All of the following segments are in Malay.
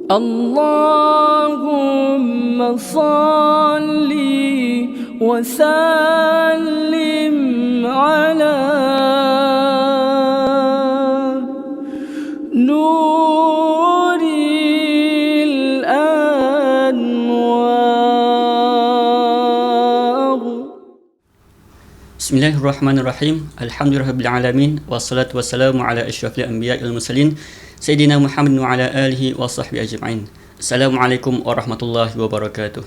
اللهم صل وسلم على نور الأنوار. Bismillahirrahmanirrahim. Alhamdulillahirabbil alamin wassalatu wassalamu ala asyrafil anbiya'i wal mursalin sayyidina Muhammad wa ala alihi wa sahbihi ajma'in. Assalamualaikum warahmatullahi wabarakatuh.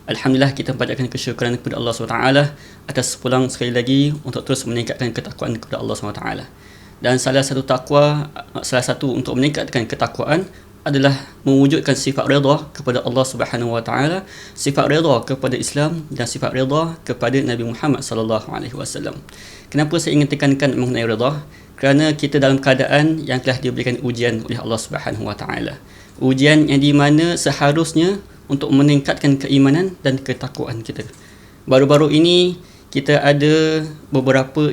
Alhamdulillah, kita panjatkan kesyukuran kepada Allah SWT atas pulang sekali lagi untuk terus meningkatkan ketakwaan kepada Allah SWT. Dan salah satu untuk meningkatkan ketakwaan adalah mewujudkan sifat redha kepada Allah Subhanahu wa taala, sifat redha kepada Islam dan sifat redha kepada Nabi Muhammad sallallahu alaihi wasallam. Kenapa saya ingin tekankan mengenai redha? Kerana kita dalam keadaan yang telah diberikan ujian oleh Allah Subhanahu wa taala. Ujian yang di mana seharusnya untuk meningkatkan keimanan dan ketakwaan kita. Baru-baru ini kita ada beberapa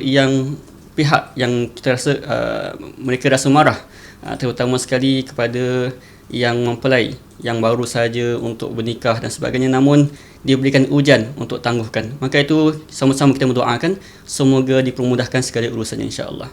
pihak yang kita rasa mereka rasa marah, terutama sekali kepada yang mempelai yang baru saja untuk bernikah dan sebagainya, namun diberikan ujian untuk tangguhkan. Maka itu sama-sama kita mendoakan semoga dipermudahkan segala urusannya, insya-Allah.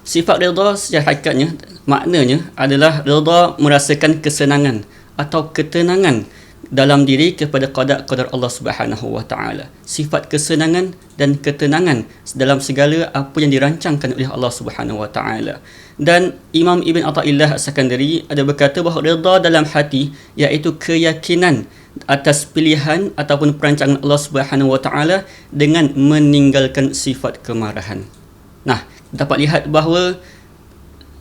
Sifat redha secara hakikatnya maknanya adalah redha merasakan kesenangan atau ketenangan dalam diri kepada qada Allah Subhanahu wa taala. Sifat kesenangan dan ketenangan dalam segala apa yang dirancangkan oleh Allah Subhanahu wa taala. Dan Imam Ibn Athaillah As-Sakandari ada berkata bahawa redha dalam hati iaitu keyakinan atas pilihan ataupun perancangan Allah Subhanahu wa taala dengan meninggalkan sifat kemarahan. Nah, dapat lihat bahawa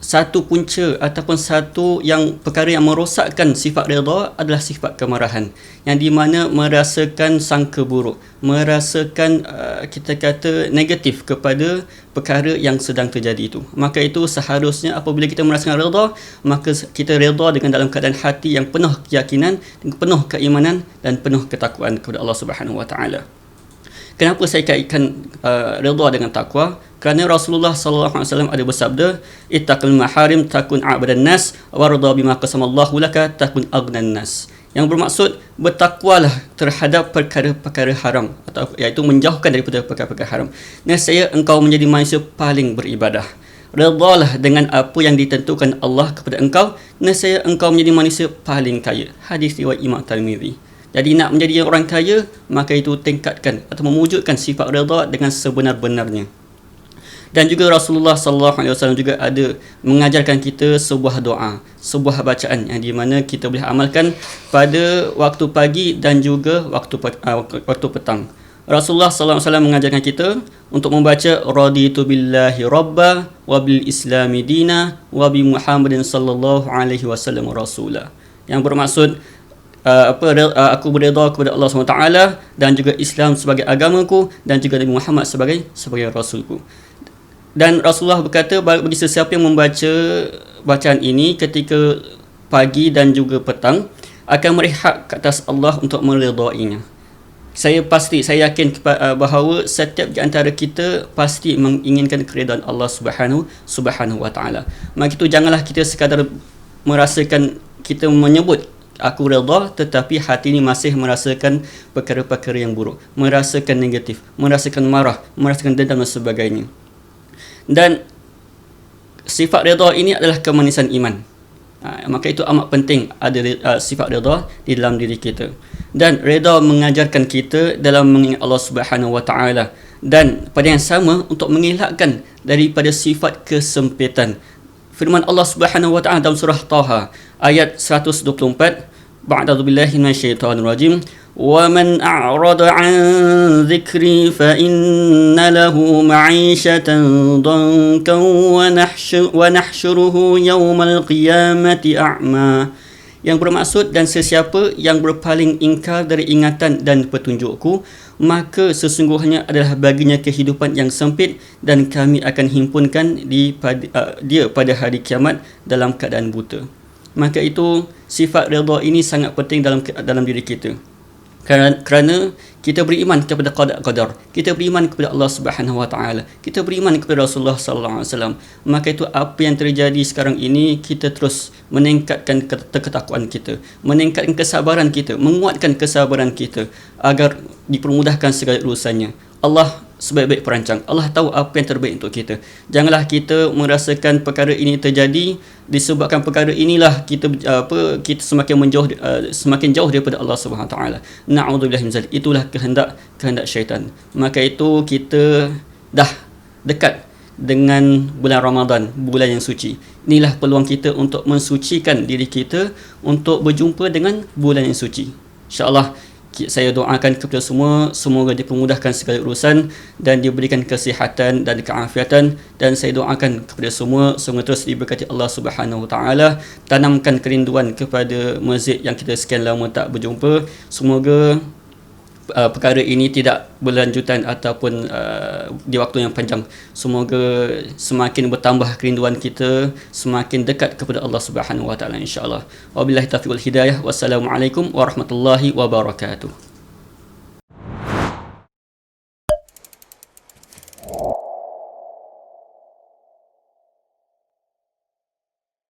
satu punca ataupun satu perkara yang merosakkan sifat redha adalah sifat kemarahan, yang di mana merasakan sangka buruk, merasakan kita kata negatif kepada perkara yang sedang terjadi itu. Maka itu seharusnya apabila kita merasakan redha, maka kita redha dengan dalam keadaan hati yang penuh keyakinan, penuh keimanan dan penuh ketakwaan kepada Allah Subhanahu wa taala. Kenapa saya kaitkan redha dengan takwa? Kerana Rasulullah sallallahu alaihi wasallam ada bersabda, ittaqil maharim takun a'badan nas warda bima qasamallahu laka takun aghnan nas. Yang bermaksud bertakwalah terhadap perkara-perkara haram, atau iaitu menjauhkan daripada perkara-perkara haram. Nescaya engkau menjadi manusia paling beribadah. Redalah dengan apa yang ditentukan Allah kepada engkau, nescaya engkau menjadi manusia paling kaya. Hadis riwayat Imam Tirmizi. Jadi nak menjadi orang kaya, maka itu tingkatkan atau mewujudkan sifat redha dengan sebenar-benarnya. Dan juga Rasulullah sallallahu alaihi wasallam juga ada mengajarkan kita sebuah doa, sebuah bacaan yang di mana kita boleh amalkan pada waktu pagi dan juga waktu petang. Rasulullah sallallahu alaihi wasallam mengajarkan kita untuk membaca raditu billahi rabba wa bil islami dina wa bi Muhammadin sallallahu alaihi wasallam rasula. Yang bermaksud aku beredha kepada Allah SWT dan juga Islam sebagai agamaku dan juga Nabi Muhammad sebagai rasulku. Dan Rasulullah berkata bagi sesiapa yang membaca bacaan ini ketika pagi dan juga petang akan merihak ke atas Allah untuk meredainya. Saya yakin bahawa setiap di antara kita pasti menginginkan keredaan Allah Subhanahu wa taala. Maka itu janganlah kita sekadar merasakan kita menyebut aku redha tetapi hati ini masih merasakan perkara-perkara yang buruk, merasakan negatif, merasakan marah, merasakan dendam dan sebagainya. Dan sifat redha ini adalah kemanisan iman. Maka itu amat penting ada sifat redha di dalam diri kita. Dan redha mengajarkan kita dalam mengingat Allah Subhanahu wa taala, dan pada yang sama untuk mengelakkan daripada sifat kesempitan. Firman Allah Subhanahu wa taala dalam surah Taha ayat 124, ba'da'udzu billahi minasyaitonir rajim, wa man a'rada 'an dzikri fa inna lahu ma'isyatan dhankan wa nahsyuruhu yaumal qiyamati a'ma. Yang bermaksud, dan sesiapa yang berpaling ingkar dari ingatan dan petunjukku, maka sesungguhnya adalah baginya kehidupan yang sempit dan kami akan himpunkan dia pada hari kiamat dalam keadaan buta. Maka itu sifat redha ini sangat penting dalam diri kita. Kerana kita beriman kepada qada qadar, kita beriman kepada Allah Subhanahu Wa Taala, kita beriman kepada Rasulullah sallallahu alaihi wasallam. Maka itu apa yang terjadi sekarang ini, kita terus meningkatkan ketakwaan kita, meningkatkan kesabaran kita, menguatkan kesabaran kita agar dipermudahkan segala urusannya. Allah sebaik-baik perancang. Allah tahu apa yang terbaik untuk kita. Janganlah kita merasakan perkara ini terjadi disebabkan perkara inilah kita kita semakin jauh daripada Allah Subhanahu taala. Na'udzubillah min zalik. Itulah kehendak syaitan. Maka itu kita dah dekat dengan bulan Ramadan, bulan yang suci. Inilah peluang kita untuk mensucikan diri kita untuk berjumpa dengan bulan yang suci. InsyaAllah saya doakan kepada semua, semoga dipermudahkan segala urusan dan diberikan kesihatan dan keafiatan, dan saya doakan kepada semua semoga terus diberkati Allah Subhanahu Wa Taala, tanamkan kerinduan kepada masjid yang kita sekian lama tak berjumpa. Semoga perkara ini tidak berlanjutan ataupun di waktu yang panjang. Semoga semakin bertambah kerinduan kita, semakin dekat kepada Allah Subhanahu Wa Taala insya-Allah. Wabillahi taufiq wal hidayah. Wassalamualaikum warahmatullahi wabarakatuh.